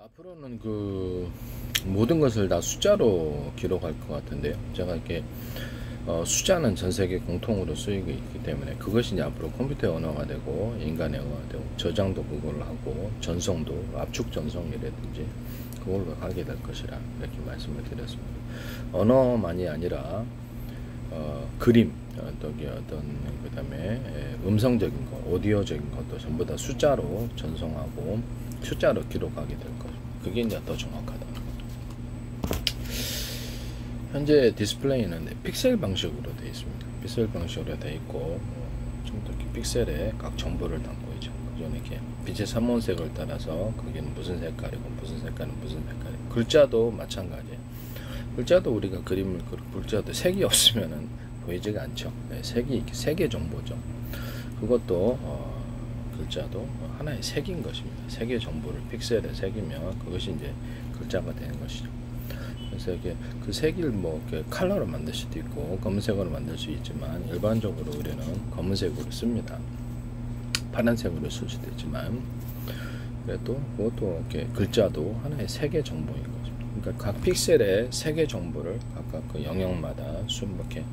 앞으로는 모든 것을 다 숫자로 기록할 것 같은데요. 제가 이렇게 숫자는 전 세계 공통으로 쓰이고 있기 때문에 그것이 이제 앞으로 컴퓨터의 언어가 되고 인간의 언어가 되고 저장도 그걸로 하고 전송도 압축 전송이라든지 그걸로 하게 될 것이라 이렇게 말씀을 드렸습니다. 언어만이 아니라 그림, 그다음에 음성적인 거, 오디오적인 것도 전부 다 숫자로 전송하고 숫자로 기록하게 될 것. 그게 이제 더 정확하다. 현재 디스플레이는 픽셀 방식으로 되어 있습니다. 픽셀 방식으로 되어 있고 좀 더 이렇게 픽셀에 각 정보를 담고 있죠. 그전 이렇게 빛의 삼원색을 따라서 거기는 무슨 색깔이고 무슨 색깔은 무슨 색깔이고 글자도 마찬가지예요. 글자도 우리가 그림을 글자도 색이 없으면은 보이지가 않죠. 네, 색이 색의 정보죠. 그것도 글자도 하나의 색인 것입니다. 색의 정보를 픽셀에 새기면 그것이 이제 글자가 되는 것이죠. 그래서 이게 그 색을 컬러로 만들 수도 있고 검은색으로 만들 수 있지만 일반적으로 우리는 검은색으로 씁니다. 파란색으로 쓸 수도 있지만 그래도 그것도 이렇게 글자도 하나의 색의 정보인 거죠. 그러니까 각 픽셀의 색의 정보를 각각 그 영역마다 이렇게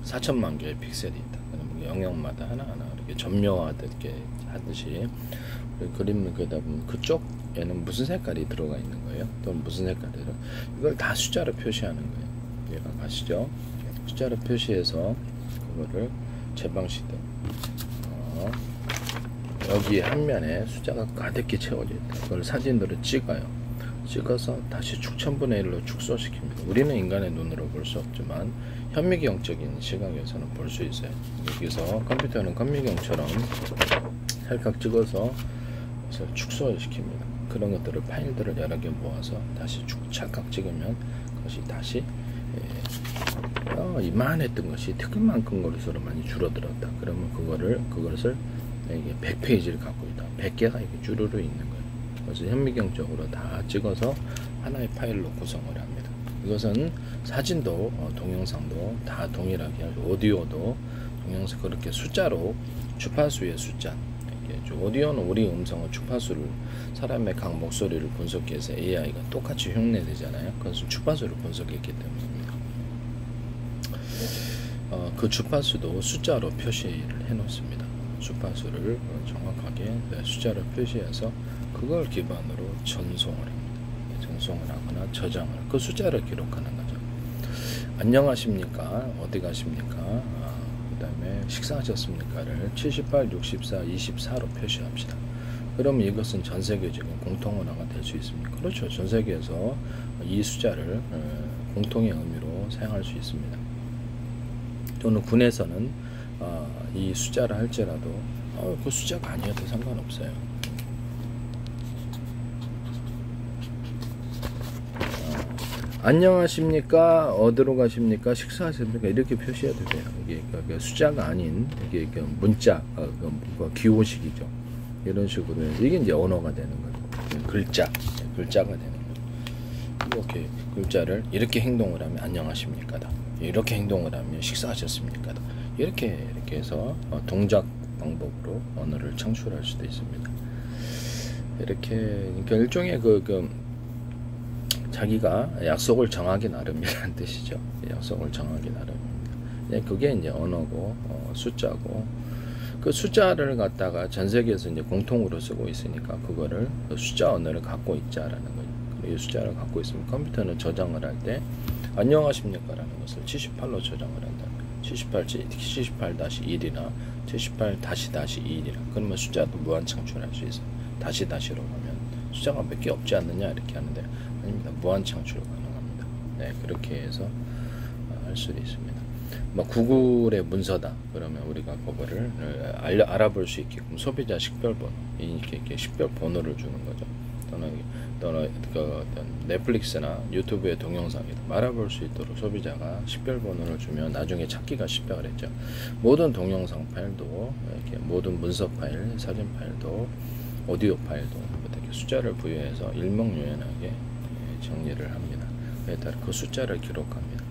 4천만 개의 픽셀이 있다. 그러면 영역마다 하나하나 이렇게 점묘하듯이 그림을 그리다 보면 그쪽에는 무슨 색깔이 들어가 있는 거예요. 또는 무슨 색깔이 들어. 이걸 다 숫자로 표시하는 거예요. 이해가 가시죠? 숫자로 표시해서 그거를 제 방식대로 여기 한 면에 숫자가 가득히 채워져 있다. 그걸 사진으로 찍어서 다시 1000분의 1로 축소시킵니다. 우리는 인간의 눈으로 볼 수 없지만 현미경적인 시각에서는 볼 수 있어요. 여기서 컴퓨터는 현미경처럼 찰칵 찍어서 축소시킵니다. 그런 것들을 파일들을 여러 개 모아서 다시 찰칵 찍으면 그것이 다시 이만했던 것이 특별만큼 것으로 많이 줄어들었다. 그러면 그것을 이게 100페이지를 갖고 있다. 100개가 이렇게 주르르 있는 거예요. 그래서 현미경적으로 다 찍어서 하나의 파일로 구성을 합니다. 이것은 사진도 동영상도 다 동일하게 하죠. 오디오도 동영상 그렇게 숫자로 주파수의 숫자. 오디오는 우리 음성의 주파수를 사람의 각 목소리를 분석해서 AI가 똑같이 흉내내잖아요. 그것은 주파수를 분석했기 때문입니다. 그 주파수도 숫자로 표시를 해놓습니다. 주파수를 정확하게 숫자로 표시해서 그걸 기반으로 전송을 합니다. 전송을 하거나 저장을 그 숫자를 기록하는 거죠. 안녕하십니까? 어디 가십니까? 그 다음에 식사하셨습니까를 78, 64, 24로 표시합시다. 그러면 이것은 전 세계적인 공통언어가 될 수 있습니다. 그렇죠. 전 세계에서 이 숫자를 공통의 의미로 사용할 수 있습니다. 또는 군에서는 이 숫자를 할지라도 그 숫자가 아니어도 상관없어요. 안녕하십니까? 어디로 가십니까? 식사하십니까? 이렇게 표시해도 돼요. 이게 숫자가 아닌 이게 문자, 기호식이죠. 이런 식으로 이게 이제 언어가 되는 거죠. 글자가 되는 거죠. 이렇게 글자를 이렇게 행동을 하면 안녕하십니까다. 이렇게 행동을 하면 식사하셨습니까다. 이렇게 해서 동작 방법으로 언어를 창출할 수도 있습니다. 이렇게 그러니까 일종의 자기가 약속을 정하기 나름이라는 뜻이죠. 약속을 정하기 나름입니다. 그게 이제 언어고 숫자고 그 숫자를 갖다가 전 세계에서 이제 공통으로 쓰고 있으니까 그거를 숫자 언어를 갖고 있자라는 거죠. 이 숫자를 갖고 있으면 컴퓨터는 저장을 할 때 안녕하십니까라는 것을 78로 저장을 한다. 78-1이나 78-1이나 그러면 숫자도 무한 창출할 수 있어요. 다시로 가면 숫자가 몇 개 없지 않느냐 이렇게 하는데 아닙니다. 무한 창출 가능합니다. 네, 그렇게 해서 할 수도 있습니다. 구글의 문서다. 그러면 우리가 그거를 알아볼 수 있게끔 소비자 식별번호 이렇게 식별번호를 주는 거죠. 또는 넷플릭스나 유튜브의 동영상에도 알아볼 수 있도록 소비자가 식별번호를 주면 나중에 찾기가 쉽다그랬죠. 모든 동영상 파일도 이렇게 모든 문서 파일, 사진 파일도 오디오 파일도 이렇게 숫자를 부여해서 일목요연하게 정리를 합니다. 그에 따라 그 숫자를 기록합니다.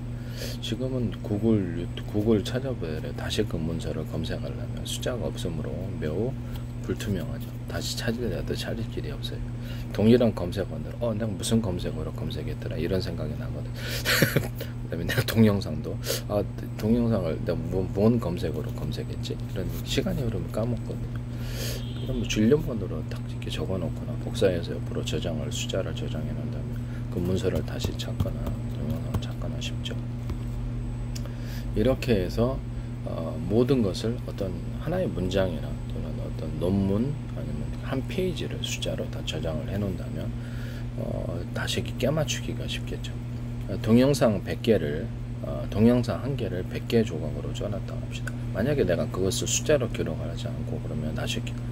지금은 구글 찾아보래 다시금 문서를 검색하려면 숫자가 없으므로 매우 불투명하죠. 다시 찾으려도 찾을 길이 없어요. 동일한 검색어들, 내가 무슨 검색어로 검색했더라 이런 생각이 나거든. 그다음에 내가 동영상도 동영상을 내가 뭔 검색어로 검색했지 이런 시간이 흐르면 까먹거든요. 그럼 줄임번호로 딱 이렇게 적어놓거나 복사해서 옆으로 숫자를 저장해 놓은 다음에 그 문서를 다시 찾거나 동영상을 찾거나 쉽죠. 이렇게 해서 모든 것을 어떤 하나의 문장이나 또는 어떤 논문 아니면 한 페이지를 숫자로 다 저장을 해 놓는다면 다시 깨맞추기가 쉽겠죠. 동영상 100개를 동영상 한 개를 100개 조각으로 쪼놨다고 합시다. 만약에 내가 그것을 숫자로 기록을 하지 않고 그러면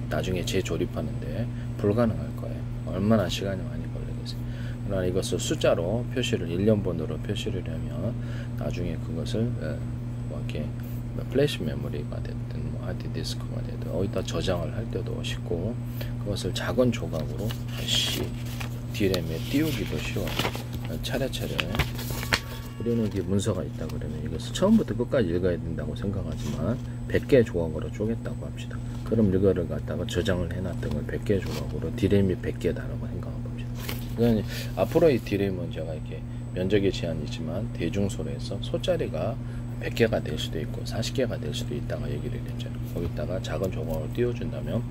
나중에 재조립하는데 불가능할 거예요. 얼마나 시간이 많이 걸리겠어요. 그러나 이것을 숫자로 표시를 일련번호로 표시를 하면 나중에 그것을 이렇게 플래시 메모리가 됐든 하드디스크가 됐든 어디다 저장을 할 때도 쉽고 그것을 작은 조각으로 다시 D램에 띄우기도 쉬워요. 차례차례 우리는 이게 문서가 있다 그러면 이것을 처음부터 끝까지 읽어야 된다고 생각하지만 100개 조각으로 쪼갰다고 합시다. 그럼 이거를 갖다가 저장을 해놨던 걸 100개 조각으로 D램이 100개다라고 생각하고 봅시다. 그러니까 앞으로의 D램은 제가 이렇게 면적의 제한이 있지만 대중소로해서 소짜리가 100개가 될 수도 있고 40개가 될 수도 있다가 얘기를 했죠. 거기다가 작은 조각을 띄워준다면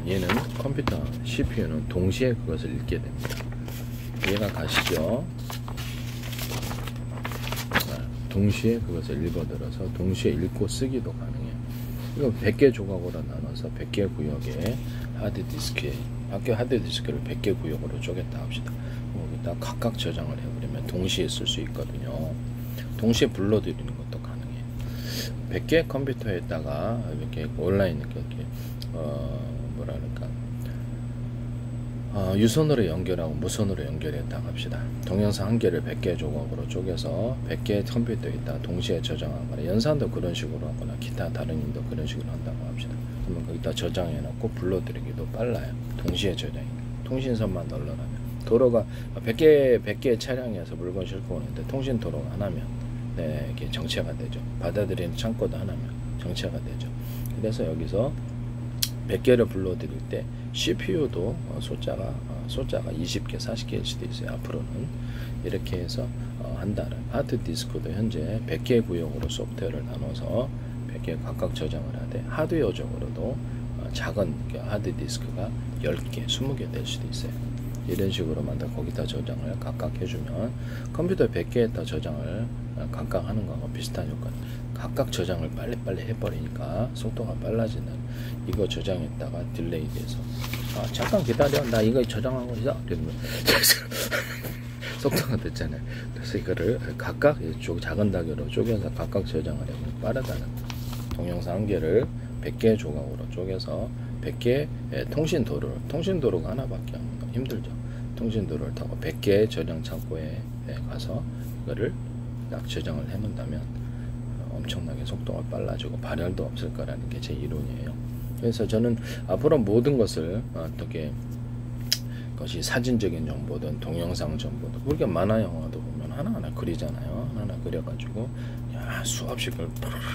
얘는 컴퓨터 CPU는 동시에 그것을 읽게 됩니다. 이해가 가시죠? 동시에 그것을 읽어들어서 동시에 읽고 쓰기도 가능해요. 이거 100개 조각으로 나눠서 100개 구역에 하드디스크를 100개 구역으로 쪼갰다 합시다. 여기다 각각 저장을 해버리면 동시에 쓸 수 있거든요. 동시에 불러들이는 것도 가능해요. 100개 컴퓨터에다가 이렇게 온라인 이렇게 유선으로 연결하고 무선으로 연결했다고 합시다. 동영상 한 개를 100개 조각으로 쪼개서 100개 컴퓨터에다 동시에 저장하거나 연산도 그런 식으로 하거나 기타 다른 일도 그런 식으로 한다고 합시다. 그러면 거기다 저장해 놓고 불러들이기도 빨라요. 동시에 저장이. 통신선만 널널하면 도로가 100개 차량에서 물건 싣고 오는데 통신 도로가 하나면 이게 정체가 되죠. 받아들이는 창고도 하나면 정체가 되죠. 그래서 여기서 100개를 불러드릴 때 CPU도 숫자가 20개, 40개일 수도 있어요. 앞으로는 이렇게 해서 한다는 하드디스크도 현재 100개 구역으로 소프트웨어를 나눠서 100개 각각 저장을 하되 하드웨어적으로도 작은 하드디스크가 10개, 20개 될 수도 있어요. 이런 식으로 만들 거기다 저장을 각각 해주면 컴퓨터 100개에다 저장을 각각 하는 거하고 비슷한 효과. 각각 저장을 빨리빨리 해버리니까 속도가 빨라지는. 이거 저장했다가 딜레이 돼서 잠깐 기다려, 나 이거 저장하고 있어 이러면 속도가 됐잖아요. 그래서 이거를 각각 작은 단계로 쪼개서 각각 저장을 해보면 빠르다는 거. 동영상 한 개를 100개 조각으로 쪼개서 100개 통신도로가 하나밖에 힘들죠. 통신도로를 타고 100개 저장 창고에 가서 이거를 딱 저장을 해놓는다면 엄청나게 속도가 빨라지고 발열도 없을 거라는 게 제 이론이에요. 그래서 저는 앞으로 모든 것을 어떻게 것이 사진적인 정보든 동영상 정보든 우리가 만화 영화도 보면 하나하나 그리잖아요. 하나하나 그려가지고 수없이 그걸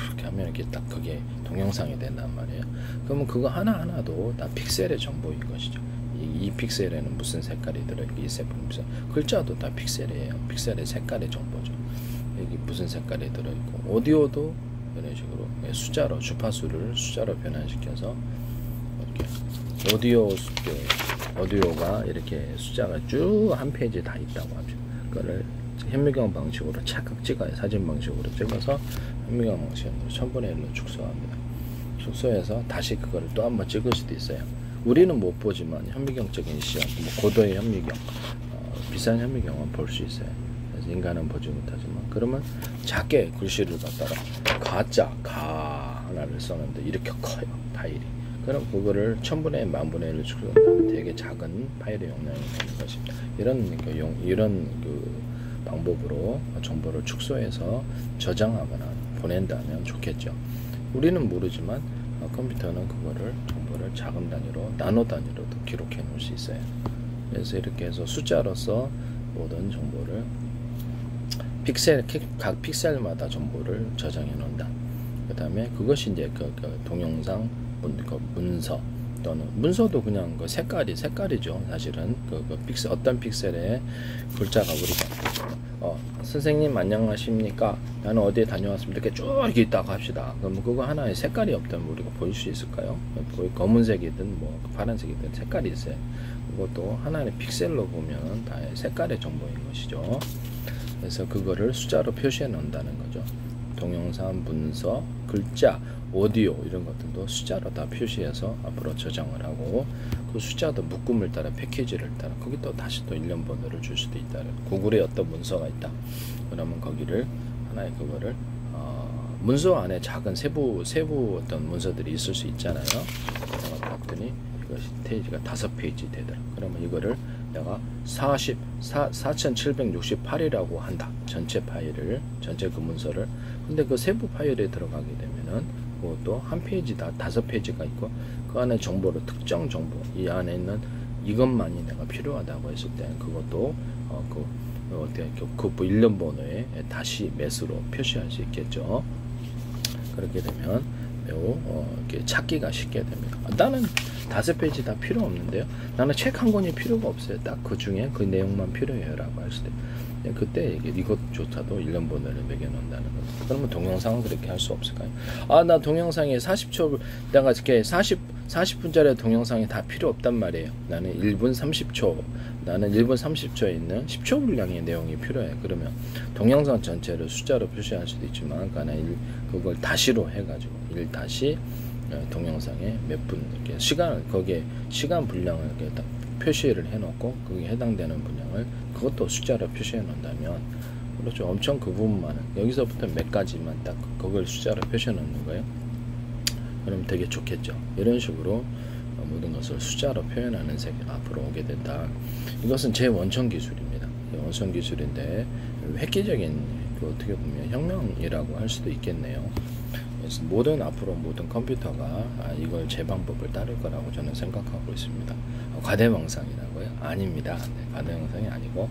이렇게 하면 이렇게 딱 그게 동영상이 된단 말이에요. 그러면 그거 하나하나도 다 픽셀의 정보인 것이죠. 이 픽셀에는 무슨 색깔이 들어있고 이 무슨 글자도 다 픽셀이에요. 픽셀의 색깔의 정보죠. 여기 무슨 색깔이 들어있고 오디오도 이런 식으로 숫자로 주파수를 숫자로 변환시켜서 이렇게 오디오가 이렇게 숫자가 쭉 한 페이지에 다 있다고 하죠. 그거를 현미경 방식으로 착각 찍어요. 사진 방식으로 찍어서 현미경 방식으로 1000분의 1로 축소합니다. 축소해서 다시 그거를 또 한번 찍을 수도 있어요. 우리는 못 보지만 현미경적인 시험, 고도의 현미경, 비싼 현미경은 볼 수 있어요. 그래서 인간은 보지 못하지만 그러면 작게 글씨를 갖다가 가 하나를 썼는데 이렇게 커요. 파일이. 그럼 그거를 1000분의 1, 10,000분의 1로 축소한다면 되게 작은 파일의 용량이 되는 것입니다. 이런 방법으로 정보를 축소해서 저장하거나 보낸다면 좋겠죠. 우리는 모르지만 컴퓨터는 그거를 정보를 작은 단위로 나노 단위로도 기록해 놓을 수 있어요. 그래서 이렇게 해서 숫자로서 모든 정보를 각 픽셀마다 정보를 저장해 놓는다. 그 다음에 그것이 이제 그 동영상 그 문서 또는 문서도 그냥 그 색깔이죠. 사실은 그 픽셀 어떤 픽셀에 글자가 우리가 선생님 안녕하십니까? 나는 어디에 다녀왔습니다. 이렇게 쭉 이렇게 있다고 합시다. 그럼 그거 하나의 색깔이 없다면 우리가 보일 수 있을까요? 검은색이든 뭐 파란색이든 색깔이 있어요. 그것도 하나의 픽셀로 보면 다 색깔의 정보인 것이죠. 그래서 그거를 숫자로 표시해 놓는다는 거죠. 동영상, 문서, 글자, 오디오 이런 것들도 숫자로 다 표시해서 앞으로 저장을 하고 그 숫자도 묶음을 따라 패키지를 따라 거기 또 다시 또 일련 번호를 줄 수도 있다. 구글에 어떤 문서가 있다. 그러면 거기를 하나의 그거를 문서 안에 작은 세부 어떤 문서들이 있을 수 있잖아요. 봤더니 이것이 페이지가 5페이지 되더라. 그러면 이거를 내가 4768이라고 한다. 전체 파일을, 전체 그 문서를. 근데 그 세부 파일에 들어가게 되면은 그것도 한 페이지다, 5페이지가 있고 그 안에 정보를 특정 정보, 이 안에 있는 이것만이 내가 필요하다고 했을 때 그것도 그 일련 번호에 다시 매수로 표시할 수 있겠죠. 그렇게 되면 매우 이렇게 찾기가 쉽게 됩니다. 나는 5페이지 다 필요 없는데요. 나는 책 한 권이 필요가 없어요. 딱 그 중에 그 내용만 필요해요 라고 했을 때 그때 이것조차도 일련 번호를 매겨 놓는다는 거죠. 그러면 동영상은 그렇게 할 수 없을까요? 나 동영상에 40초 내가 이렇게 40분짜리 동영상이 다 필요 없단 말이에요. 나는 1분 30초에 있는 10초 분량의 내용이 필요해. 그러면 동영상 전체를 숫자로 표시할 수도 있지만 그걸 다시로 해가지고 1 다시 동영상에 몇 분 이렇게 시간을 거기에 시간 분량을 이렇게 딱 표시를 해놓고 거기에 해당되는 분량을 그것도 숫자로 표시해 놓는다면 그렇죠. 엄청 그 부분만은 여기서부터 몇 가지만 딱 그걸 숫자로 표시해 놓는 거예요. 그럼 되게 좋겠죠. 이런 식으로 모든 것을 숫자로 표현하는 세계가 앞으로 오게 된다. 이것은 제 원천 기술입니다. 원천 기술인데 획기적인 어떻게 보면 혁명이라고 할 수도 있겠네요. 그래서 앞으로 모든 컴퓨터가 이걸 제 방법을 따를 거라고 저는 생각하고 있습니다. 과대망상이라고요? 아닙니다. 과대망상이 아니고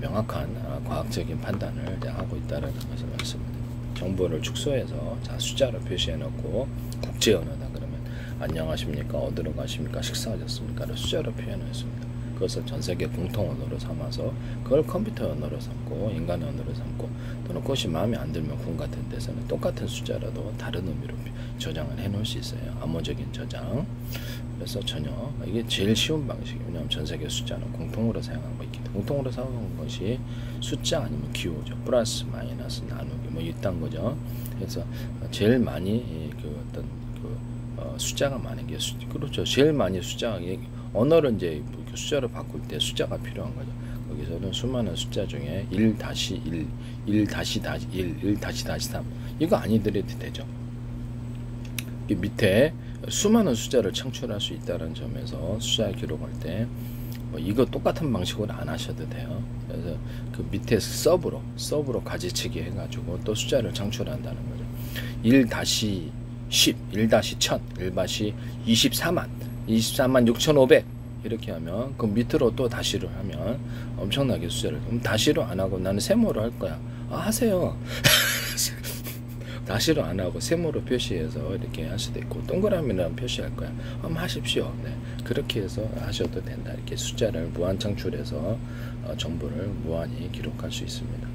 명확한 과학적인 판단을 하고 있다는 것을 말씀드립니다. 정보를 축소해서 숫자로 표시해 놓고 국제 언어다 그러면 안녕하십니까? 어디로 가십니까? 식사하셨습니까?를 숫자로 표현했습니다. 그것을 전 세계 공통 언어로 삼아서 그걸 컴퓨터 언어로 삼고 인간 언어로 삼고 또는 그것이 마음에 안 들면 군 같은 데서는 똑같은 숫자라도 다른 의미로 저장을 해 놓을 수 있어요. 암호적인 저장. 그래서 이게 제일 쉬운 방식이에요. 왜냐하면 전 세계 숫자는 공통으로 사용하고 있기 때문에 공통으로 사용하는 것이 숫자 아니면 기호죠. 플러스 마이너스 나누기 뭐 이딴 거죠. 그래서 제일 많이 숫자가 많은 게 그렇죠. 제일 많이 언어를 이제 숫자로 바꿀 때 숫자가 필요한 거죠. 거기서는 수많은 숫자 중에 1-1, 1-1, 1-3 이거 아니더라도 되죠. 이 밑에 수많은 숫자를 창출할 수 있다는 점에서 숫자를 기록할 때 이거 똑같은 방식으로 안 하셔도 돼요. 그래서 그 밑에 서브로 가지치기 해가지고 또 숫자를 창출한다는 거죠. 1-10, 1-1000, 1-24만, 6,500 이렇게 하면 그 밑으로 또 다시를 하면 엄청나게 숫자를 그럼 다시로 안 하고 나는 세모로 할 거야. 하세요. 다시로 안 하고 세모로 표시해서 이렇게 할 수도 있고 동그라미랑 표시할 거야. 하십시오. 네. 그렇게 해서 하셔도 된다. 이렇게 숫자를 무한 창출해서 정보를 무한히 기록할 수 있습니다.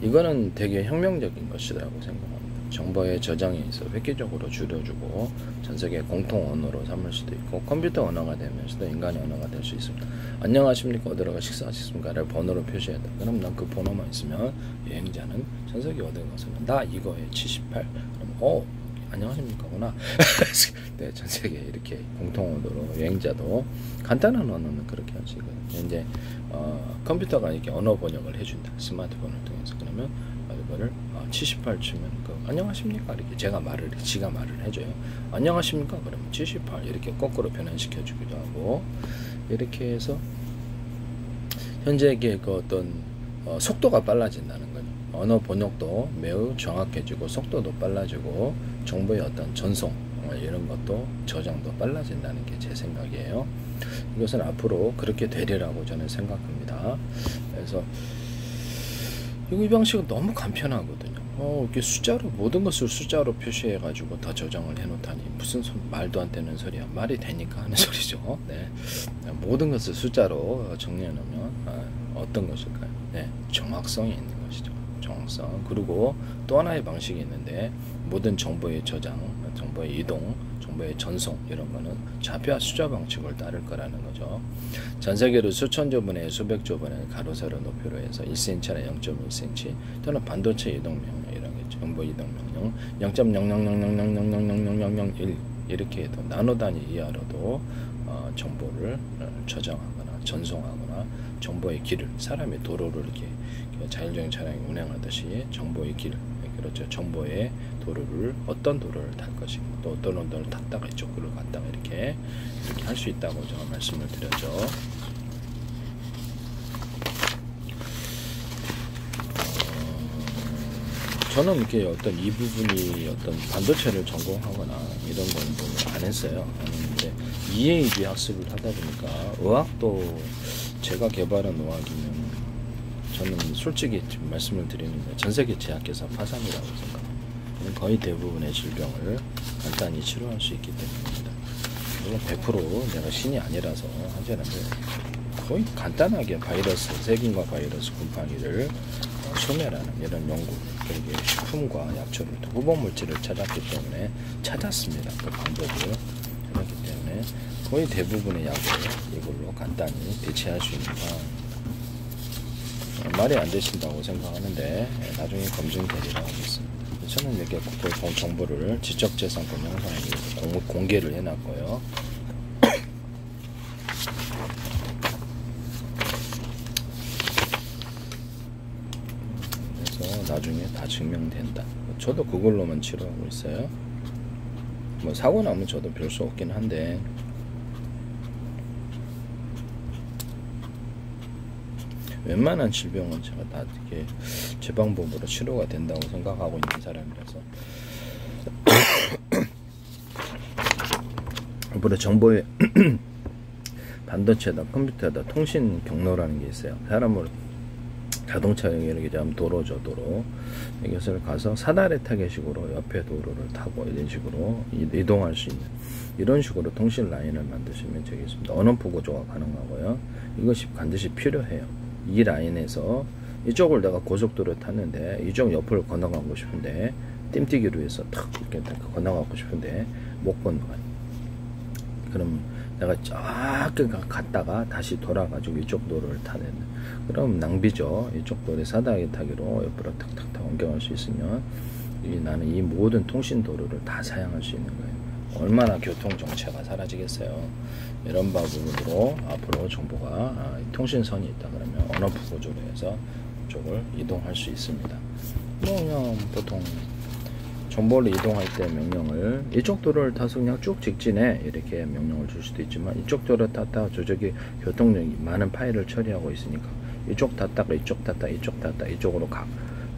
이거는 되게 혁명적인 것이라고 생각합니다. 정보의 저장에 있어 획기적으로 줄여주고 전세계 공통 언어로 삼을 수도 있고 컴퓨터 언어가 되면서도 인간의 언어가 될 수 있습니다. 안녕하십니까? 어디로 가 식사하셨습니까?를 번호로 표시했다. 그럼 난 그 번호만 있으면 여행자는 전세계 어디 가서는 나 이거에 78. 그럼 안녕하십니까구나. 네, 전세계 이렇게 공통 언어로 여행자도 간단한 언어는 그렇게 할 수 있거든요. 이제 컴퓨터가 이렇게 언어 번역을 해준다. 스마트폰을 통해서 그러면 이거를 78 치면 안녕하십니까 이렇게 지가 말을 해줘요. 안녕하십니까 그러면 78 이렇게 거꾸로 변환시켜 주기도 하고 이렇게 해서 현재 이게 어떤 속도가 빨라진다는 거죠. 언어 번역도 매우 정확해지고 속도도 빨라지고 정보의 어떤 전송 이런 것도 저장도 빨라진다는 게 제 생각이에요. 이것은 앞으로 그렇게 되리라고 저는 생각합니다. 그래서 이 방식은 너무 간편하거든요. 이렇게 숫자로 모든 것을 숫자로 표시해 가지고 다 저장을 해 놓다니 무슨 말도 안 되는 소리야. 말이 되니까 하는 소리죠. 네. 모든 것을 숫자로 정리해 놓으면 어떤 것일까요? 네, 정확성이 있는 것이죠. 정확성. 그리고 또 하나의 방식이 있는데 모든 정보의 저장, 정보의 이동, 정보의 전송 이런 거는 좌표와 숫자 방식을 따를 거라는 거죠. 전 세계로 수천조 번의 수백조 번의 가로 세로 높이로 해서 1cm나 0.1cm 또는 반도체 이동 명령 이런 게 정보 이동 명령 0.0000000001 이렇게 해도 나노 단위 이하로도 정보를 저장하거나 전송하거나 정보의 길을 사람이 도로를 이렇게 자율주행 차량이 운행하듯이 정보의 길 그렇죠. 정보의 도로를 어떤 도로를 탈 것이고 또 어떤 도로를 탔다가 이쪽으로 갔다가 이렇게 할 수 있다고 제가 말씀을 드렸죠. 저는 이렇게 어떤 이 부분이 어떤 반도체를 전공하거나 이런 공부를 안 했어요. 근데 EAG 학습을 하다 보니까 의학도 제가 개발한 의학이면 저는 솔직히 말씀을 드리는데 전 세계 제약회사 파산이라고 생각합니다. 거의 대부분의 질병을 간단히 치료할 수 있기 때문입니다. 물론 100% 내가 신이 아니라서 하지 않는데 거의 간단하게 바이러스, 세균과 바이러스 곰팡이를 소멸하는 이런 연구, 그리고 식품과 약초를 후보 물질을 찾았기 때문에 찾았습니다. 그 방법을 찾았기 때문에 거의 대부분의 약을 이걸로 간단히 대체할 수 있는 상황입니다. 말이 안 되신다고 생각하는데 나중에 검증되리라고 하겠습니다. 저는 이렇게 정보를 지적재산권 형성하기 위해서 공개를 해놨고요. 그래서 나중에 다 증명된다. 저도 그걸로만 치료하고 있어요. 뭐 사고 나면 저도 별 수 없긴 한데 웬만한 질병은 제가 다 이렇게 제 방법으로 치료가 된다고 생각하고 있는 사람이라서 앞으로 정보의 반도체다 컴퓨터다 통신 경로라는 게 있어요. 사람을 자동차 이렇게 하면 도로죠. 도로 이것을 가서 사다리 타겟식으로 옆에 도로를 타고 이런 식으로 이동할 수 있는 이런 식으로 통신 라인을 만드시면 되겠습니다. 언원포 구조가 가능하고요. 이것이 반드시 필요해요. 이 라인에서 이쪽을 내가 고속도로 탔는데 이쪽 옆을 건너가고 싶은데 띰뛰기로 해서 탁 이렇게 건너가고 싶은데 못 건너가요. 그럼 내가 쫙 갔다가 다시 돌아가지고 이쪽 도로를 타는 그럼 낭비죠. 이쪽 도로에 사다리 타기로 옆으로 탁탁탁 옮겨갈 수 있으면 나는 이 모든 통신 도로를 다 사용할 수 있는 거예요. 얼마나 교통 정체가 사라지겠어요. 이런 방법으로 앞으로 정보가 통신선이 있다 그러면 언어프 구조로 해서 이쪽을 이동할 수 있습니다. 뭐 그냥 보통 정보를 이동할 때 명령을 이쪽 도로를 타서 그냥 쭉 직진해 이렇게 명령을 줄 수도 있지만 이쪽 도로를 탔다가 저쪽에 교통량이 많은 파일을 처리하고 있으니까 이쪽 탔다가 이쪽 탔다 이쪽 탔다 이쪽으로 가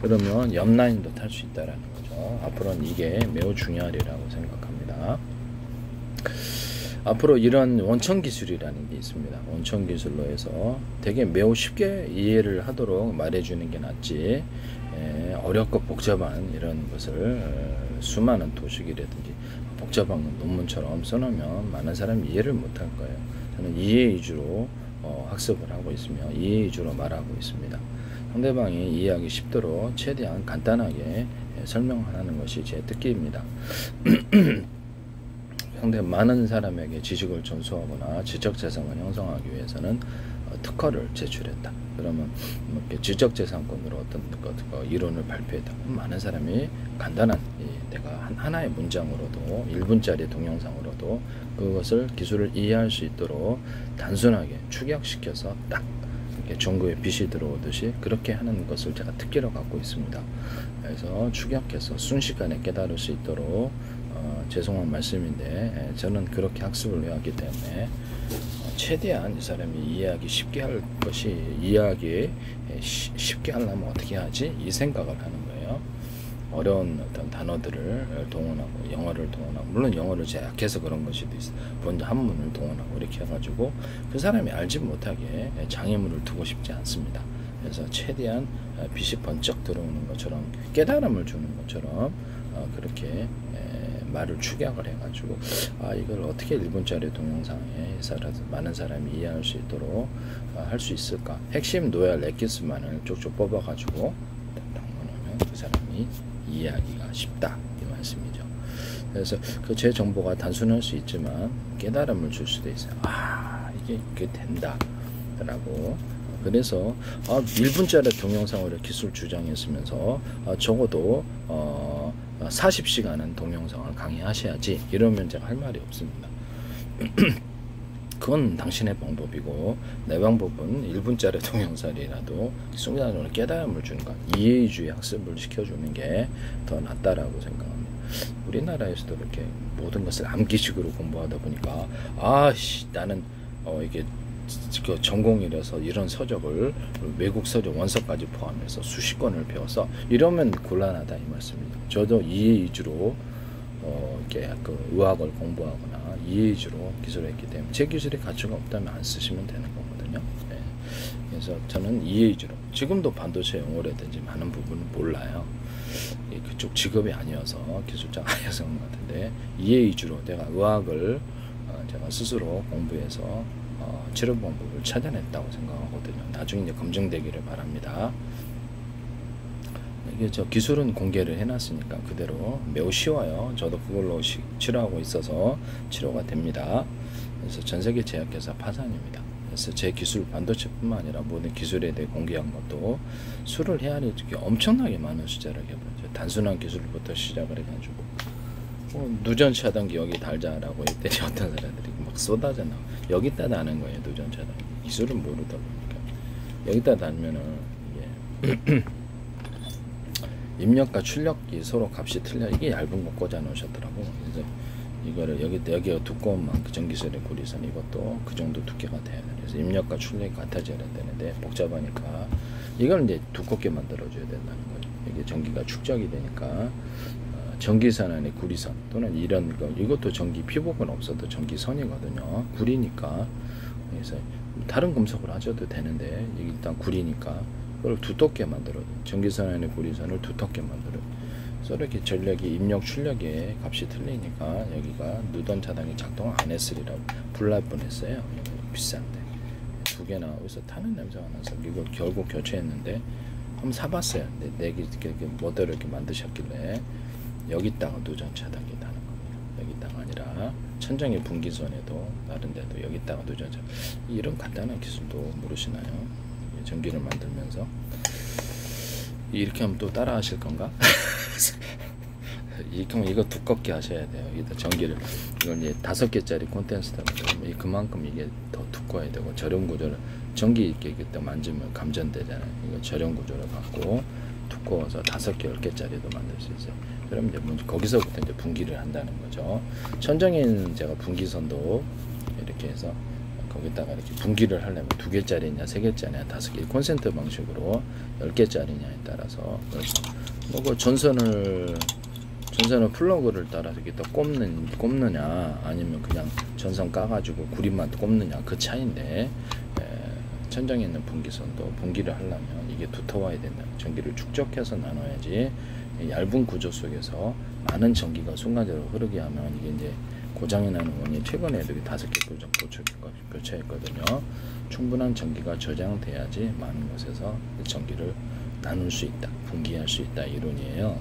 그러면 옆 라인도 탈 수 있다라는 거죠. 앞으로는 이게 매우 중요하리라고 생각합니다. 앞으로 이런 원천 기술이라는 게 있습니다. 원천 기술로 해서 되게 매우 쉽게 이해를 하도록 말해주는 게 낫지 어렵고 복잡한 이런 것을 수많은 도식이라든지 복잡한 논문처럼 써놓으면 많은 사람이 이해를 못할 거예요. 저는 이해 위주로 학습을 하고 있으며 이해 위주로 말하고 있습니다. 상대방이 이해하기 쉽도록 최대한 간단하게 설명하는 것이 제 특기입니다. 상대 많은 사람에게 지식을 전수하거나 지적재산을 형성하기 위해서는 특허를 제출했다. 그러면 지적재산권으로 어떤 이론을 발표했다. 많은 사람이 간단한 내가 하나의 문장으로도 1분짜리 동영상으로도 그것을 기술을 이해할 수 있도록 단순하게 축약시켜서 딱 이렇게 전구에 빛이 들어오듯이 그렇게 하는 것을 제가 특기로 갖고 있습니다. 그래서 축약해서 순식간에 깨달을 수 있도록 죄송한 말씀인데 저는 그렇게 학습을 해왔기 때문에 최대한 이 사람이 이해하기 쉽게 할 것이 이해하기 쉽게 하려면 어떻게 하지? 이 생각을 하는 거예요. 어려운 어떤 단어들을 동원하고 영어를 동원하고 물론 영어를 제가 약해서 그런 것이 있어요. 먼저 한문을 동원하고 이렇게 해가지고 그 사람이 알지 못하게 장애물을 두고 싶지 않습니다. 그래서 최대한 빛이 번쩍 들어오는 것처럼 깨달음을 주는 것처럼 그렇게 말을 축약을 해가지고 이걸 어떻게 1분짜리 동영상에 많은 사람이 이해할 수 있도록 할 수 있을까. 핵심 노얄 엑기스만을 쪽쪽 뽑아가지고 담궈놓으면 그 사람이 이해하기가 쉽다 이 말씀이죠. 그래서 그 제 정보가 단순할 수 있지만 깨달음을 줄 수도 있어요. 이게 된다 라고. 그래서 1분짜리 동영상으로 기술 주장했으면서 적어도 40시간은 동영상을 강의하셔야지 이러면 제가 할 말이 없습니다. 그건 당신의 방법이고 내 방법은 1분짜리 동영상이라도 순간적으로 깨달음을 주는 것, 이해주의 학습을 시켜주는 게 더 낫다라고 생각합니다. 우리나라에서도 이렇게 모든 것을 암기식으로 공부하다 보니까 나는 이게 그 전공이라서 이런 서적을 외국 서적 원서까지 포함해서 수십 권을 배워서 이러면 곤란하다 이 말씀입니다. 저도 이해 위주로 이렇게 그 의학을 공부하거나 이해 위주로 기술을 했기 때문에 제 기술에 가치가 없다면 안 쓰시면 되는 거거든요. 그래서 저는 이해 위주로, 지금도 반도체 용어라든지 많은 부분은 몰라요. 그쪽 직업이 아니어서 기술자가 아니어서 그런 것 같은데 이해 위주로 내가 의학을 제가 스스로 공부해서 치료 방법을 찾아냈다고 생각하거든요. 나중에 이제 검증되기를 바랍니다. 이게 저 기술은 공개를 해놨으니까 그대로 매우 쉬워요. 저도 그걸로 치료하고 있어서 치료가 됩니다. 그래서 전세계 제약회사 파산입니다. 그래서 제 기술 반도체뿐만 아니라 모든 기술에 대해 공개한 것도 수를 헤아릴 게 엄청나게 많은 숫자를 해버렸죠. 단순한 기술부터 시작을 해가지고 누전 차단기 여기 달자라고 했더니 어떤 사람들이 막 쏟아져 나와. 여기다 다는 거예요. 누전 차단기 기술은 모르다 보니까 여기다 달면은 이게 입력과 출력이 서로 값이 틀려. 이게 얇은 거 꽂아 놓으셨더라고. 그래서 이거를 여기가 두꺼운 만큼 전기선의 고리선 이것도 그 정도 두께가 돼야 돼. 그래서 입력과 출력이 같아져야 되는데 복잡하니까 이걸 이제 두껍게 만들어 줘야 된다는 거죠. 이게 전기가 축적이 되니까 전기선 안에 구리선 또는 이런 거, 이것도 전기 피복은 없어도 전기선이거든요. 구리니까. 그래서 다른 금속을 하셔도 되는데 일단 구리니까 그걸 두텁게 만들어요. 전기선 안에 구리선을 두텁게 만들어요. 그래서 이렇게 전력이 입력 출력의 값이 틀리니까 여기가 누던 차단이 작동을 안 했으리라고 불날 뻔했어요. 비싼데 두 개나 어디서 타는 냄새가 나서 이걸 결국 교체했는데 한번 사봤어요. 내게 모델을 이렇게 만드셨길래 여기다가 누전 차단기 다는 겁니다. 여기다가 아니라 천정의 분기선에도 다른 데도 여기다가 누전 차단. 이런 간단한 기술도 모르시나요? 전기를 만들면서 이렇게 하면 또 따라 하실 건가? 이거 두껍게 하셔야 돼요. 여기다 전기를 이건 이제 5개짜리 콘덴서터거든요. 그만큼 이게 더 두꺼워야 되고 저렴 구조를 전기 이렇게 만지면 감전되잖아요. 이거 저렴 구조를 갖고 두꺼워서 5개, 10개짜리도 만들 수 있어요. 그럼 이제 거기서부터 이제 분기를 한다는 거죠. 천정인 제가 분기선도 이렇게 해서 거기다가 이렇게 분기를 하려면 2개짜리냐 3개짜리냐 5개 콘센트 방식으로 10개짜리냐에 따라서 그 전선을 플러그를 따라서 이렇게 또 꼽느냐 아니면 그냥 전선 까가지고 구리만 꼽느냐 그 차이인데 천정에 있는 분기선도 분기를 하려면 이게 두터워야 된다. 전기를 축적해서 나눠야지 얇은 구조 속에서 많은 전기가 순간적으로 흐르게 하면 이게 이제 고장이 나는 원인이 최근에도 5개 고장 교체했거든요. 충분한 전기가 저장돼야지 많은 곳에서 전기를 나눌 수 있다, 분기할 수 있다 이론이에요.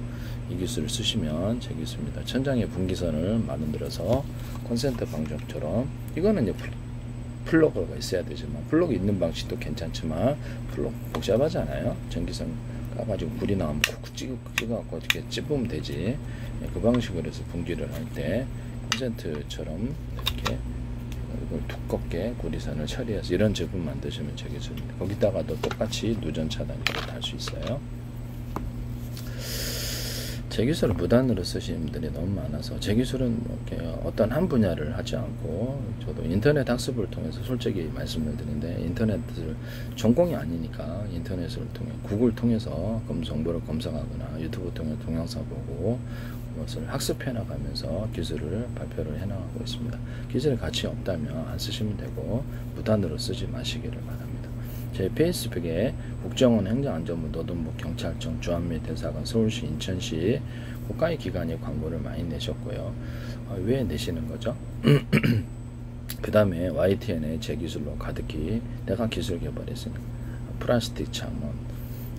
이 기술을 쓰시면 제 기술입니다. 천장에 분기선을 만들어서 콘센트 방정처럼 이거는 이제 플러그가 있어야 되지만 플러그 있는 방식도 괜찮지만 플러그 복잡하잖아요. 전기선 까가지고 불이 나오면 쿡쿡 찍어갖고 이렇게 찝으면 되지. 그 방식으로 해서 분기를 할 때 콘센트처럼 이렇게 이걸 두껍게 구리선을 처리해서 이런 제품 만드시면 제 기술입니다. 거기다가도 똑같이 누전 차단기를 달 수 있어요. 제 기술을 무단으로 쓰시는 분들이 너무 많아서 제 기술은 이렇게 어떤 한 분야를 하지 않고 저도 인터넷 학습을 통해서 솔직히 말씀을 드리는데 인터넷을 전공이 아니니까 인터넷을 통해 구글 통해서 정보를 검색하거나 유튜브 통해 동영상 보고 그것을 학습해 나가면서 기술을 발표를 해 나가고 있습니다. 기술의 가치 없다면 안 쓰시면 되고 무단으로 쓰지 마시기를 바랍니다. 제 페이스북에 국정원 행정안전부 노동부 경찰청 주한미 대사관 서울시 인천시 국가의 기관이 광고를 많이 내셨고요. 왜 내시는 거죠? 그 다음에 YTN에 제 기술로 가득히 내가 기술 개발했으니까 플라스틱 창문,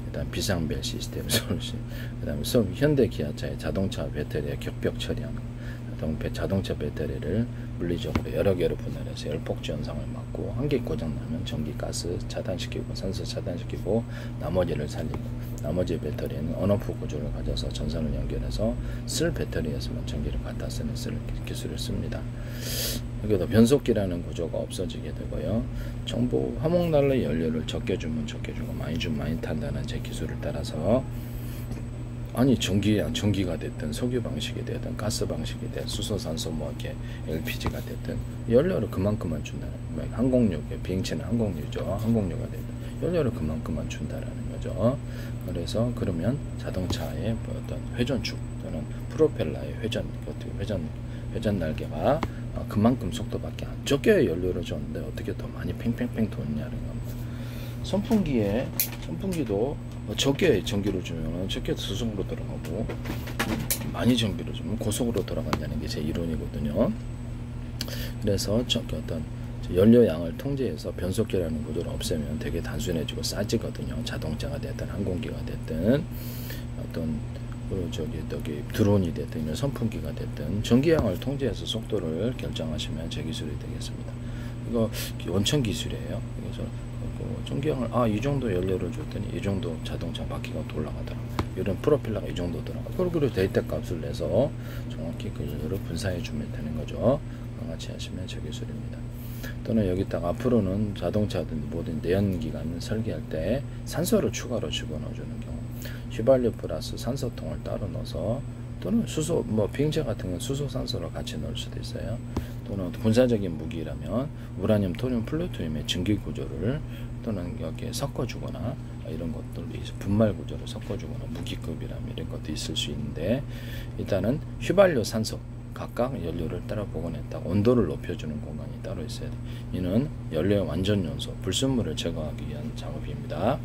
그 다음 비상벨 시스템 서울시, 그 다음에 현대 기아차의 자동차 배터리에 격벽 처리하는 거, 자동차 배터리를 물리적으로 여러 개로 분할해서 열폭주 현상을 막고 한 개 고장 나면 전기, 가스 차단시키고 산소 차단시키고 나머지를 살리고, 나머지 배터리는 언오프 구조를 가져서 전선을 연결해서 쓸 배터리에서만 전기를 갖다 쓰는 기술을 씁니다. 여기도 변속기라는 구조가 없어지게 되고요. 정보 화목난로 연료를 적게 주면 적게 주고 많이 주면 많이 탄다는 제 기술을 따라서, 아니 전기가 됐든 석유 방식이 됐든 가스 방식이 됐든 수소산소 뭐 이렇게 LPG가 됐든 연료를 그만큼만 준다는, 항공유, 비행체는 항공유죠. 항공유가 됐든 연료를 그만큼만 준다라는 거죠. 그래서 그러면 자동차의 어떤 회전축 또는 프로펠러의 회전 날개가 그만큼 속도밖에 안 적게 연료를 줬는데 어떻게 더 많이 팽팽팽 도느냐는 겁니다. 선풍기도 적게 전기를 주면 적게 수속으로 들어가고 많이 전기를 주면 고속으로 돌아간다는 게 제 이론이거든요. 그래서 어떤 연료 양을 통제해서 변속기라는 구조를 없애면 되게 단순해지고 싸지거든요. 자동차가 됐든 항공기가 됐든 어떤 드론이 됐든 선풍기가 됐든 전기양을 통제해서 속도를 결정하시면 제 기술이 되겠습니다. 이거 원천 기술이에요. 그래서 전기양을 이 정도 연료를 줬더니 이 정도 자동차 바퀴가 돌아가더라. 이런 프로펠러가 이 정도 돌아가. 그리고 데이터 값을 내서 정확히 그 연료를 분사해 주면 되는 거죠. 같이 하시면 제 기술입니다. 또는 여기다가 앞으로는 자동차든 모든 내연기관 설계할 때 산소를 추가로 집어넣어 주는 경우, 휘발유 플러스 산소통을 따로 넣어서, 또는 수소, 비행체 같은 건 수소 산소를 같이 넣을 수도 있어요. 또는 군사적인 무기라면 우라늄, 토륨, 플루토늄의 증기 구조를 또는 여기에 섞어주거나 이런 것들, 분말 구조를 섞어주거나 무기급이라면 이런 것도 있을 수 있는데, 일단은 휘발유, 산소 각각 연료를 따라 보관했다. 온도를 높여주는 공간이 따로 있어야 돼. 이는 연료의 완전 연소, 불순물을 제거하기 위한 작업입니다.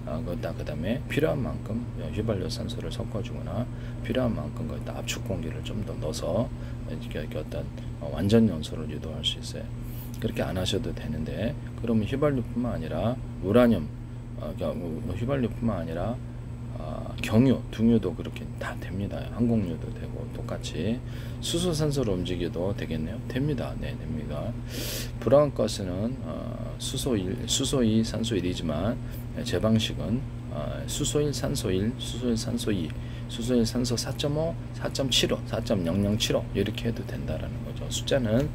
그 다음에 필요한 만큼 휘발유, 산소를 섞어주거나 필요한 만큼 거기다 압축 공기를 좀 더 넣어서 이렇게 어떤 완전 연소를 유도할 수 있어요. 그렇게 안 하셔도 되는데, 그러면 휘발유뿐만 아니라 우라늄, 휘발유뿐만 아니라 경유, 등유도 그렇게 다 됩니다. 항공유도 되고 똑같이 수소산소로 움직여도 되겠네요. 됩니다. 네, 됩니다. 부화가스는 수소2, 산소1이지만 제 방식은 수소1, 산소1, 수소일, 산소2, 수소일, 산소 4.5, 4.75, 4.007호 이렇게 해도 된다라는 거죠. 숫자는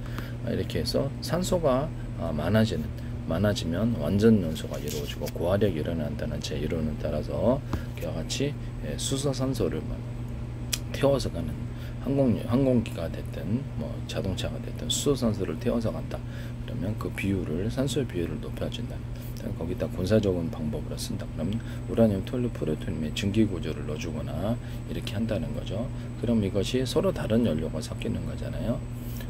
이렇게 해서 산소가 많아지면 완전 연소가 이루어지고 고화력이 일어난다는 제 이론을 따라서 그와 같이 수소산소를 태워서 가는 항공기가 됐든 자동차가 됐든 수소산소를 태워서 간다. 그러면 그 비율을, 산소의 비율을 높여준다. 거기다 군사적인 방법으로 쓴다. 그러면 우라늄, 톨륨, 플루토늄의 증기 구조를 넣어주거나 이렇게 한다는 거죠. 그럼 이것이 서로 다른 연료가 섞이는 거잖아요.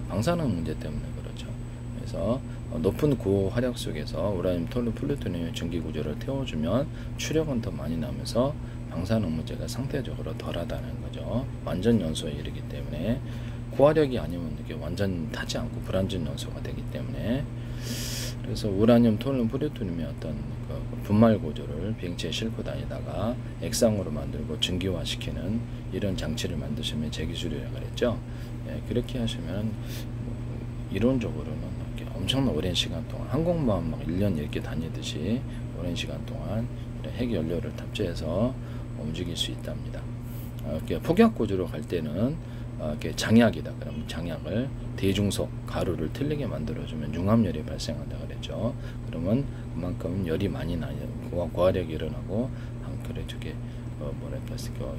방사능 문제 때문에 그렇죠. 그래서 높은 고화력 속에서 우라늄, 톨륨, 플루토늄의 전기 구조를 태워주면 추력은 더 많이 나면서 방사능 문제가 상대적으로 덜하다는 거죠. 완전 연소에 이르기 때문에, 고화력이 아니면 이게 완전 타지 않고 불완전 연소가 되기 때문에. 그래서 우라늄, 톨륨, 플루토늄의 어떤 분말 구조를 비행체에 싣고 다니다가 액상으로 만들고 증기화시키는 이런 장치를 만드시면 제 기술이라고 그랬죠. 그렇게 하시면 이론적으로는 엄청난 오랜 시간 동안 항공모함 1년 이렇게 다니듯이 오랜 시간 동안 핵 연료를 탑재해서 움직일 수 있답니다. 폭약 구조로 갈 때는 장약이다. 그럼 장약을 대중속 가루를 틀리게 만들어주면 융합열이 발생한다 그랬죠. 그러면 그만큼 열이 많이 나고 고화력이 일어나고 저게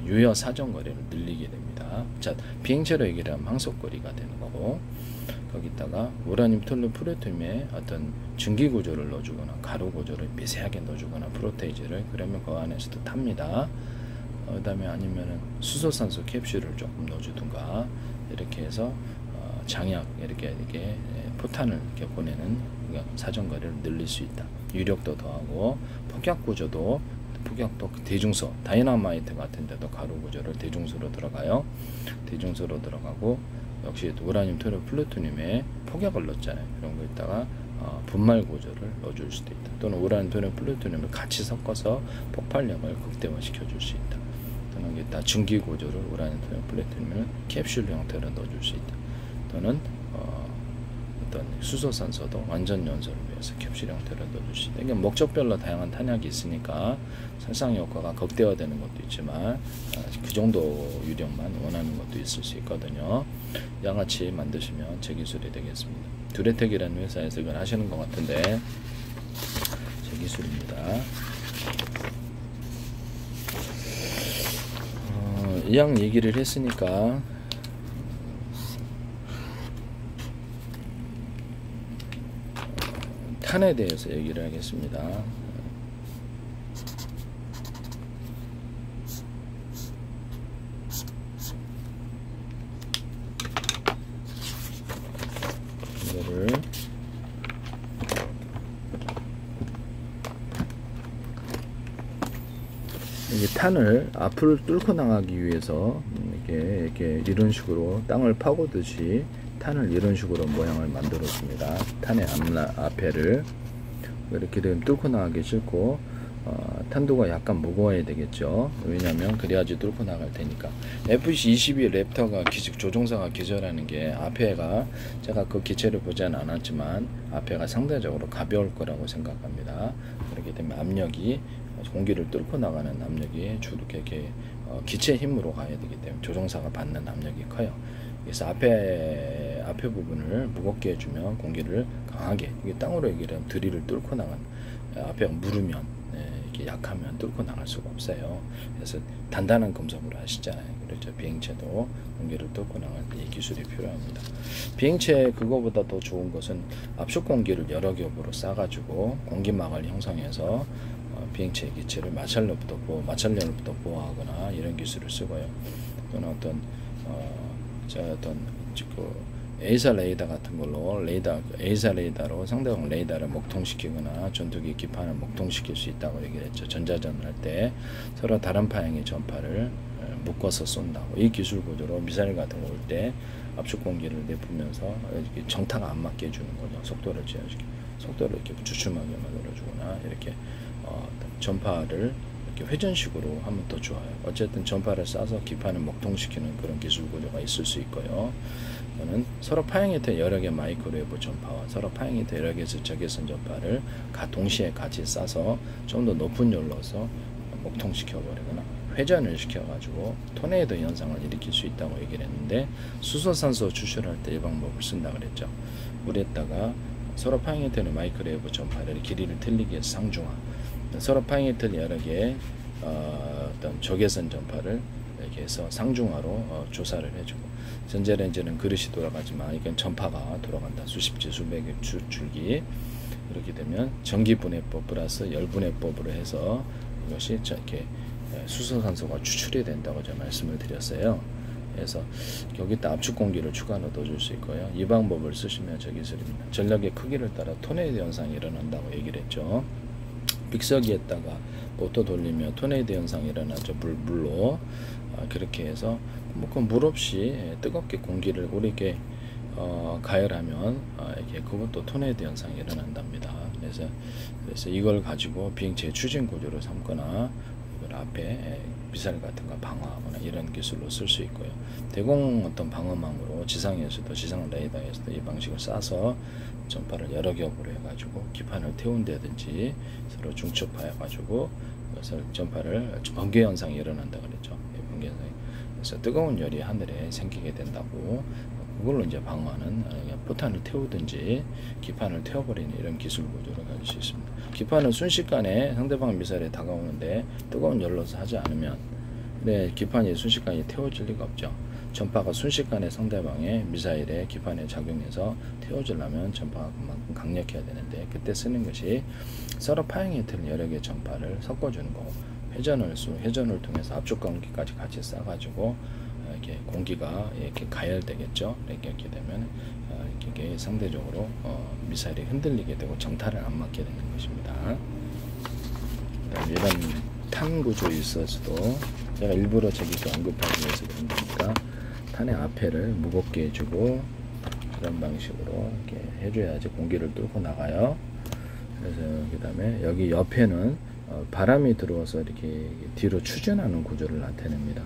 유효 사정거리를 늘리게 됩니다. 자, 비행체로 얘기를 하면 항속거리가 되는 거고, 거기다가 우라늄, 톨륨, 플루토늄의 어떤 증기 구조를 넣어주거나 가루 구조를 미세하게 넣어주거나 프로테이즈를, 그러면 그 안에서도 탑니다. 그 다음에 아니면은 수소산소 캡슐을 조금 넣어주든가 이렇게 해서 장약 이렇게 포탄을 이렇게 보내는 사정거리를 늘릴 수 있다. 유력도 더하고 폭약 구조도 대중소, 다이너마이트 같은 데도 가루 구조를 대중소로 들어가요. 대중소로 들어가고 역시 우라늄, 토륨, 플루토늄에 폭약을 넣었잖아요. 그런 거 있다가 분말 구조를 넣어줄 수도 있다. 또는 우라늄, 토륨, 플루토늄을 같이 섞어서 폭발력을 극대화시켜 줄 수 있다. 또는 여기다 증기 구조를 우라늄, 토륨, 플루토늄을 캡슐 형태로 넣어줄 수 있다. 또는 어떤 수소산소도 완전 연소를 위해서 캡슐 형태로 넣어줄 수 있다. 이게 목적별로 다양한 탄약이 있으니까 살상 효과가 극대화되는 것도 있지만 그 정도 유령만 원하는 것도 있을 수 있거든요. 양아치 만드시면 제 기술이 되겠습니다. 듀레텍이라는 회사에서 이걸 하시는 것 같은데 제 기술입니다. 이왕 얘기를 했으니까 탄에 대해서 얘기를 하겠습니다. 이거를 이게 탄을 앞을 뚫고 나가기 위해서 이렇게 이런 식으로 땅을 파고듯이 탄을 이런 식으로 모양을 만들어 줍니다. 탄의 앞에를 이렇게 되면 뚫고 나가기 싫고 탄도가 약간 무거워야 되겠죠. 왜냐하면 그래야지 뚫고 나갈 테니까. FC-22 랩터가 조종사가 기절하는 게 앞에가 제가 그 기체를 보지는 않았지만 앞에가 상대적으로 가벼울 거라고 생각합니다. 그렇게 되면 압력이 공기를 뚫고 나가는 압력이 주로 이렇게 기체 힘으로 가야 되기 때문에 조종사가 받는 압력이 커요. 그래서 앞에 부분을 무겁게 해주면 공기를 강하게 이게 땅으로 얘기하면 드릴을 뚫고 나가는 앞에가 무르면 이렇게 약하면 뚫고 나갈 수가 없어요. 그래서 단단한 금속으로 하시잖아요. 그렇죠. 비행체도 공기를 뚫고 나갈 때 이 기술이 필요합니다. 비행체 그거보다 더 좋은 것은 압축 공기를 여러 겹으로 싸가지고 공기막을 형성해서 비행체 기체를 마찰로부터 보호하거나 이런 기술을 쓰고요. 또는 어떤 에이사 레이더 같은 걸로 에이사 레이더로 상대방 레이더를 목통시키거나 전투기 기판을 목통시킬 수 있다고 얘기를 했죠. 전자전을 할 때 서로 다른 방향의 전파를 묶어서 쏜다고. 이 기술 구조로 미사일 같은 거 올 때 압축 공기를 내뿜으면서 정타가 안 맞게 해주는 거죠. 속도를 이렇게 주춤하게 만들어주거나 이렇게 전파를 이렇게 회전식으로 하면 더 좋아요. 어쨌든 전파를 쏴서 기판을 목통시키는 그런 기술 구조가 있을 수 있고요. 또는 서로 파형이 여러 개 마이크로웨이브 전파와 서로 파형이 여러 개의 적외선 전파를 동시에 같이 쏴서 좀 더 높은 열로서 목통시켜 버리거나 회전을 시켜가지고 토네이도 현상을 일으킬 수 있다고 얘기를 했는데 수소산소 추출할 때 이 방법을 쓴다 그랬죠. 물에다가 서로 파형이 되는 마이크로웨이브 전파를 길이를 틀리기 위해서 상중하, 서로 파형이 되는 여러 개의 어떤 적외선 전파를 이렇게 해서 상중하로 조사를 해주고, 전자레인지는 그릇이 돌아가지만 이건 전파가 돌아간다. 수십지 수백의 줄기. 이렇게 되면 전기분해법 플러스 열분해법으로 해서 이것이 이렇게 수소산소가 추출이 된다고 제가 말씀을 드렸어요. 그래서 여기다 압축 공기를 추가 넣어줄 수 있고요. 이 방법을 쓰시면 저 기술입니다. 전력의 크기를 따라 토네이도 현상이 일어난다고 얘기를 했죠. 빅서기에다가 모터 돌리면 토네이도 현상이 일어나죠. 물로. 그렇게 해서 물 없이 뜨겁게 공기를 우리게 가열하면 이게 그것도 토네이도 현상이 일어난답니다. 그래서 이걸 가지고 비행체의 추진 구조를 삼거나 이걸 앞에 미사일 같은 거 방어하거나 이런 기술로 쓸 수 있고요. 대공 어떤 방어망으로 지상에서도 지상 레이더에서도 이 방식을 쏴서 전파를 여러 겹으로 해가지고 기판을 태운다든지 서로 중첩하여 가지고 그래서 전파를 번개 현상이 일어난다 그랬죠. 번개 현상이. 그래서 뜨거운 열이 하늘에 생기게 된다고. 그걸로 이제 방어하는 포탄을 태우든지 기판을 태워버리는 이런 기술 구조를 가질 수 있습니다. 기판은 순식간에 상대방 미사일에 다가오는데 뜨거운 열로서 하지 않으면 기판이 순식간에 태워질 리가 없죠. 전파가 순식간에 상대방의 미사일에 기판에 작용해서 태워지려면 전파가 그만큼 강력해야 되는데 그때 쓰는 것이 서로 파형이 되는 여러 개의 전파를 섞어주는 거고, 회전을 통해서 압축 공기까지 같이 싸가지고 이렇게 공기가 이렇게 가열되겠죠. 이렇게 되면 이게 상대적으로 미사일이 흔들리게 되고 정타를 안 맞게 되는 것입니다. 이런 탄 구조에 있어서도 제가 일부러 저기도 언급하기 위해서 그런 거니까 탄의 앞에를 무겁게 해주고 이런 방식으로 이렇게 해줘야지 공기를 뚫고 나가요. 그래서 그 다음에 여기 옆에는 바람이 들어와서 이렇게 뒤로 추진하는 구조를 나타냅니다.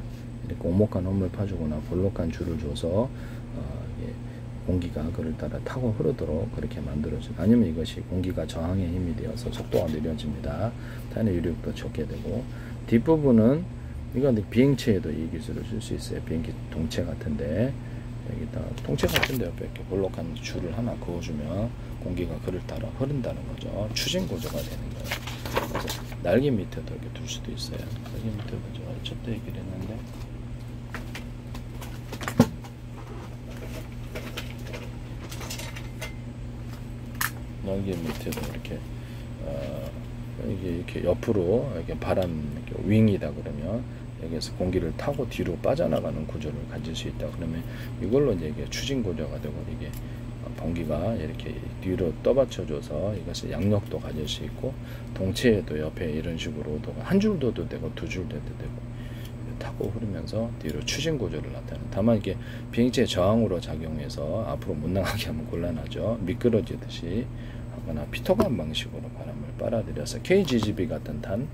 이렇게 오목한 홈을 파주거나 볼록한 줄을 줘서 공기가 그를 따라 타고 흐르도록 그렇게 만들어져. 아니면 이것이 공기가 저항의 힘이 되어서 속도가 느려집니다. 탄의 유력도 적게 되고, 뒷부분은 이건 비행체에도 이 기술을 쓸 수 있어요. 비행기 동체 같은데 여기다 통째 같은데 옆에 이렇게 볼록한 줄을 하나 그어주면 공기가 그를 따라 흐른다는 거죠. 추진 구조가 되는 거예요. 그래서 날개 밑에도 이렇게 둘 수도 있어요. 날개 밑에도 제가 저때 얘기를 했는데, 날개 밑에도 이렇게 이게 이렇게 옆으로 이렇게 바람 이렇게 윙이다 그러면 여기에서 공기를 타고 뒤로 빠져나가는 구조를 가질 수 있다. 그러면 이걸로 이제 이게 추진 구조가 되고, 이게 공기가 이렇게 뒤로 떠받쳐줘서 이것을 양력도 가질 수 있고, 동체에도 옆에 이런 식으로도 한 줄 둬도 되고 두 줄 둬도 되고 타고 흐르면서 뒤로 추진 구조를 나타내는. 다만 이게 비행체의 저항으로 작용해서 앞으로 못 나가게 하면 곤란하죠. 미끄러지듯이 하거나 피터감 방식으로 바람을 빨아들여서 KGGB 같은 탄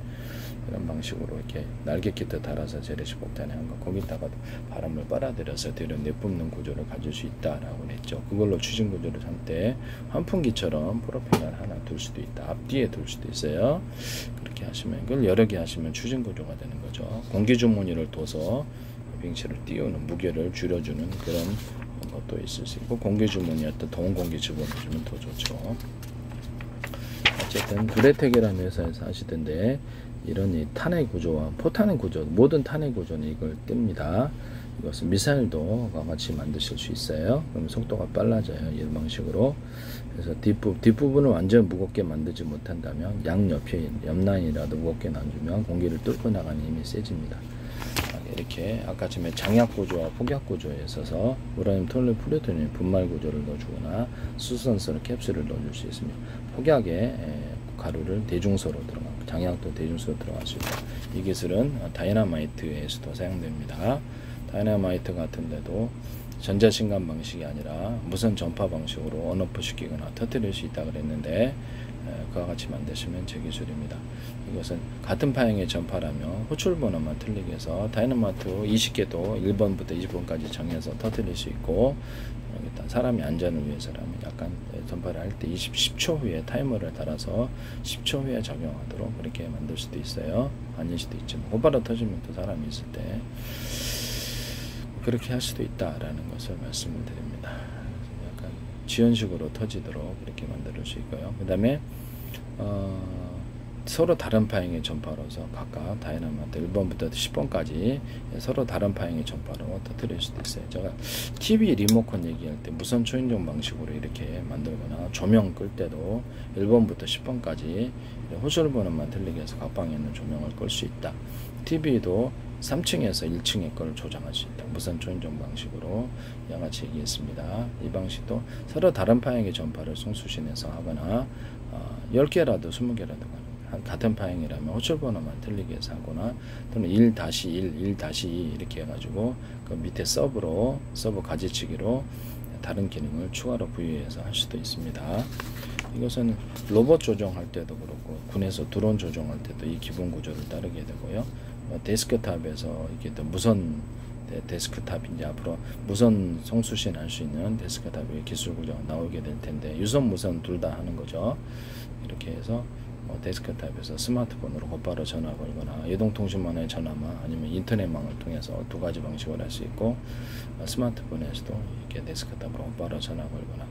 이런 방식으로 이렇게 날개 키트 달아서 재래식 폭탄에 한 거, 거기다가 바람을 빨아들여서 뒤로 내뿜는 구조를 가질 수 있다라고 했죠. 그걸로 추진 구조를 할 때 환풍기처럼 프로펠러를 하나 둘 수도 있다. 앞뒤에 둘 수도 있어요. 그렇게 하시면, 이걸 여러 개 하시면 추진 구조가 되는 거죠. 공기 주머니를 둬서 비행체를 띄우는, 무게를 줄여주는 그런 것도 있을 수 있고, 공기 주머니에 또 더운 공기 집어넣어주면 더 좋죠. 어쨌든 그레텍이라는 회사에서 하시던데, 이런 이 탄의 구조와 포탄의 구조, 모든 탄의 구조는 이걸 띱니다. 이것은 미사일도 같이 만드실 수 있어요. 그럼 속도가 빨라져요. 이런 방식으로. 그래서 뒷부분을 완전 무겁게 만들지 못한다면 양옆에 옆라인이라도 무겁게 놔주면 공기를 뚫고 나가는 힘이 세집니다. 이렇게 아까 전에 장약 구조와 폭약 구조에 있어서 우라늄, 톨루늄, 플루토늄 분말 구조를 넣어주거나 수선성 캡슐을 넣어줄 수 있습니다. 폭약에 가루를 대중소로 들어가고, 장약도 대중소로 들어갈 수 있다. 이 기술은 다이너마이트에서도 사용됩니다. 다이너마이트 같은 데도 전자신간 방식이 아니라 무선 전파 방식으로 온오프 시키거나 터뜨릴 수 있다 그랬는데, 그와 같이 만드시면 제 기술입니다. 이것은 같은 파형의 전파라면 호출 번호만 틀리게 해서 다이너마이트 20개도 1번부터 20번까지 정해서 터뜨릴 수 있고, 사람이 안전을 위해서라면 약간 전파를 할 때 10초 후에 타이머를 달아서 10초 후에 적용하도록 그렇게 만들 수도 있어요. 아닐 수도 있지만 곧바로 터지면 또 사람이 있을 때 그렇게 할 수도 있다라는 것을 말씀을 드립니다. 약간 지연식으로 터지도록 그렇게 만들 수 있고요. 그 다음에 서로 다른 파형의 전파로서 각각 다이너마이트 1번부터 10번까지 서로 다른 파형의 전파로 터뜨릴 수도 있어요. 제가 TV 리모컨 얘기할 때 무선 초인종 방식으로 이렇게 만들거나 조명 끌 때도 1번부터 10번까지 호출 번호만 틀리게 해서 각 방에 있는 조명을 끌 수 있다. TV도 3층에서 1층의 걸 조정할 수 있다. 무선 초인종 방식으로 양아치 얘기했습니다. 이 방식도 서로 다른 파형의 전파를 송수신해서 하거나 10개라도 20개라도 같은 파형이라면 호출 번호만 틀리게 해서 하거나, 또는 1-1, 1-2 이렇게 해가지고 그 밑에 서브 가지치기로 다른 기능을 추가로 부여해서 할 수도 있습니다. 이것은 로봇 조종할 때도 그렇고 군에서 드론 조종할 때도 이 기본 구조를 따르게 되고요. 데스크탑에서 이게 또 무선 데스크탑, 이제 앞으로 무선 송수신 할 수 있는 데스크탑의 기술 구조가 나오게 될 텐데, 유선 무선 둘 다 하는 거죠. 이렇게 해서 데스크탑에서 스마트폰으로 곧바로 전화 걸거나 이동통신망의 전화망 아니면 인터넷망을 통해서 두 가지 방식으로 할 수 있고, 스마트폰에서도 이렇게 데스크탑으로 곧바로 전화 걸거나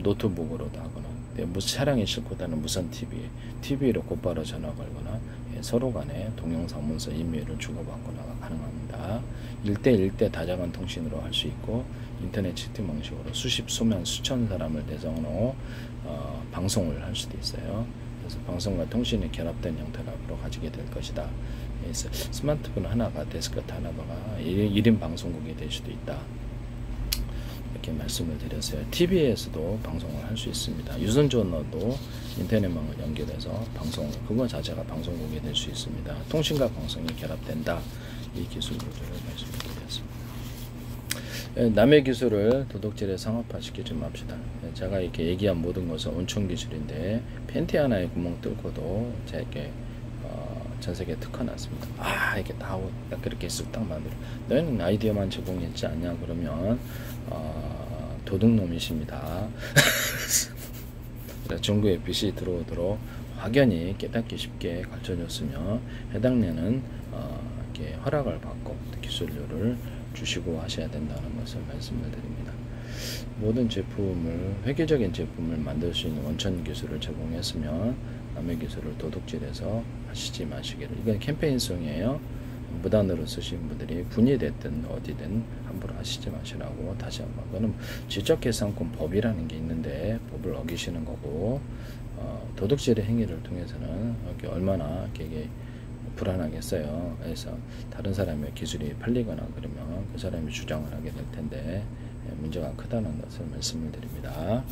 노트북으로도 하거나, 차량에 싣고 다니는 무선 TV로 곧바로 전화 걸거나, 서로 간에 동영상, 문서, 이메일을 주고받거나가 가능합니다. 1대1대 다자간 통신으로 할 수 있고, 인터넷 채팅 방식으로 수만 수천 사람을 대상으로 방송을 할 수도 있어요. 그래서 방송과 통신이 결합된 형태를 앞으로 가지게 될 것이다. 그래서 스마트폰 하나가 데스크탑 하나가 1인 방송국이 될 수도 있다. 이렇게 말씀을 드렸어요. TV에서도 방송을 할 수 있습니다. 유선전원도 인터넷망을 연결해서 방송, 그거 자체가 방송국이 될 수 있습니다. 통신과 방송이 결합된다. 이 기술들을 말씀을 드렸습니다. 남의 기술을 도둑질에 상업화시키지 맙시다. 제가 이렇게 얘기한 모든 것은 온천 기술인데 팬티 하나에 구멍 뚫고도 제가 이렇게 전 세계에 특화났습니다. 이게 다 그렇게 쓱딱 만들어. 너희는 아이디어만 제공했지 않냐? 그러면 도둑놈이십니다. 정부의 빛이 들어오도록 확연히 깨닫기 쉽게 가르쳐줬으며 해당년은 이렇게 허락을 받고 기술료를 주시고 하셔야 된다는 것을 말씀을 드립니다. 모든 제품을, 획기적인 제품을 만들 수 있는 원천 기술을 제공했으면 남의 기술을 도둑질해서 하시지 마시기를. 이건 캠페인성이에요. 무단으로 쓰신 분들이 군이 됐든 어디든 함부로 하시지 마시라고 다시 한번. 그거는 지적계산권 법이라는 게 있는데 법을 어기시는 거고, 도둑질의 행위를 통해서는 이렇게 얼마나 이게 불안하겠어요. 그래서 다른 사람의 기술이 팔리거나 그러면 그 사람이 주장을 하게 될 텐데 문제가 크다는 것을 말씀을 드립니다.